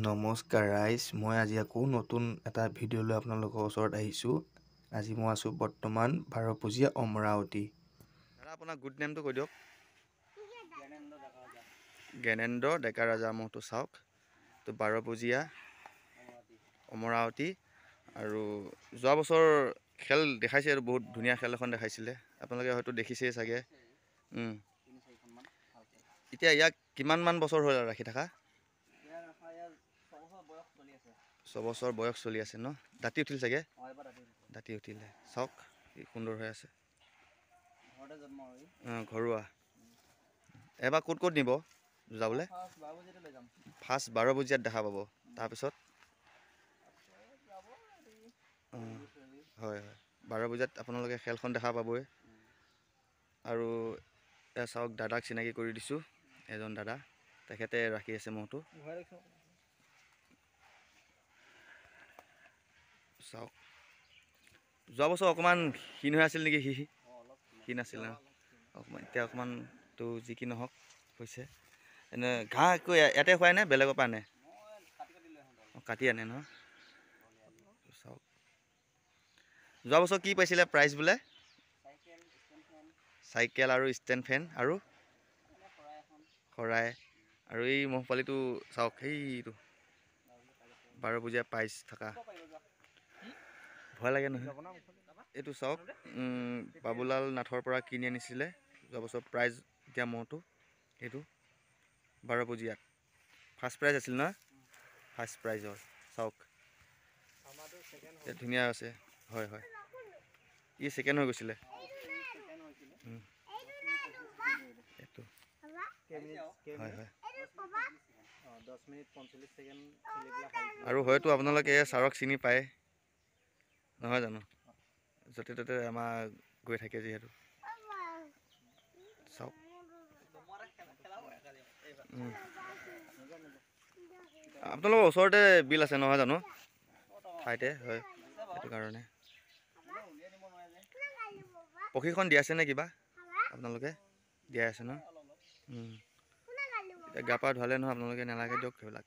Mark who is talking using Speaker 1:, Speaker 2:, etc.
Speaker 1: নমস্কাৰ ৰাইজ, মই আজি আকৌ নতুন এটা ভিডিঅ' লৈ আপোনালোকৰ ওচৰত আহিছোঁ। আজি মই আছোঁ বৰ্তমান বাৰপুজীয়া অমৰাৱতী। দাদা আপোনাৰ গুড নেমটো কৈ দিয়ক। জ্ঞানেন্দ্ৰ ডেকা ৰাজা মহটো চাওক। তো বাৰপুজীয়া অমৰাৱতী আৰু যোৱা বছৰ খেল দেখাইছে আৰু বহুত ধুনীয়া খেল এখন দেখাইছিলে, আপোনালোকে হয়তো দেখিছেই চাগে। এতিয়া ইয়াক কিমানমান বছৰ হ'ল ৰাখি থকা? 6 বছৰ বয়স চলি আছে ন? দাঁতি উঠিল চাগে? দাঁতি উঠিলে, চাওক কি সুন্দৰ হৈ আছে। ঘৰুৱা। এবাৰ ক'ত ক'ত নিব যাবলৈ? ফাৰ্ষ্ট বাৰপুজীয়াত দেখা পাব, তাৰপিছত হয় হয়, বাৰপুজীয়াত আপোনালোকে খেলখন দেখা পাবই। আৰু এয়া চাওক, দাদাক চিনাকি কৰি দিছোঁ, এজন দাদা, তেখেতে ৰাখি আছে মহটো। চাওক, যোৱা বছৰ অকণমান ক্ষীণ হৈ আছিল নেকি? ক্ষীণ আছিল ন? অকণমান এতিয়া অকণমানতো যি কি নহওক হৈছে। এনে ঘাঁহ একো ইয়াতে খুৱাই নে বেলেগৰ পৰা আনে? কাটি আনে ন? চাওক, যোৱা বছৰ কি পাইছিলে প্ৰাইজ বোলে? চাইকেল আৰু ষ্টেণ্ড ফেন আৰু শৰাই। আৰু এই মহ পোৱালিটো চাওক, সেইটো বাৰপুজীয়া প্ৰাইজ থকা। ভয় লাগে নহয়। এইটো চাওক, বাবুলাল নাথৰ পৰা কিনি আনিছিলে যোৱা বছৰ প্ৰাইজ দিয়া মহটো। এইটো বাৰপুজীয়াত ফাৰ্ষ্ট প্ৰাইজ আছিল ন? ফাৰ্ষ্ট প্ৰাইজৰ চাওক, ধুনীয়া আছে। হয় হয়, ই ছেকেণ্ড হৈ গৈছিলে। এইটো হয় হয়। আৰু হয়তো আপোনালোকে ছাৰক চিনি পায় নহয় জানো? য'তে ত'তে আমাৰ গৈ থাকে যিহেতু। চাওক, আপোনালোকৰ ওচৰতে বিল আছে নহয় জানো? ঠাইতে হয়, সেইটো কাৰণে। প্ৰশিক্ষণ দিয়া আছে নে কিবা আপোনালোকে? দিয়াই আছে ন? এতিয়া গা পা ধুৱালে নহয় আপোনালোকে, নালাগে দিয়ক সেইবিলাক।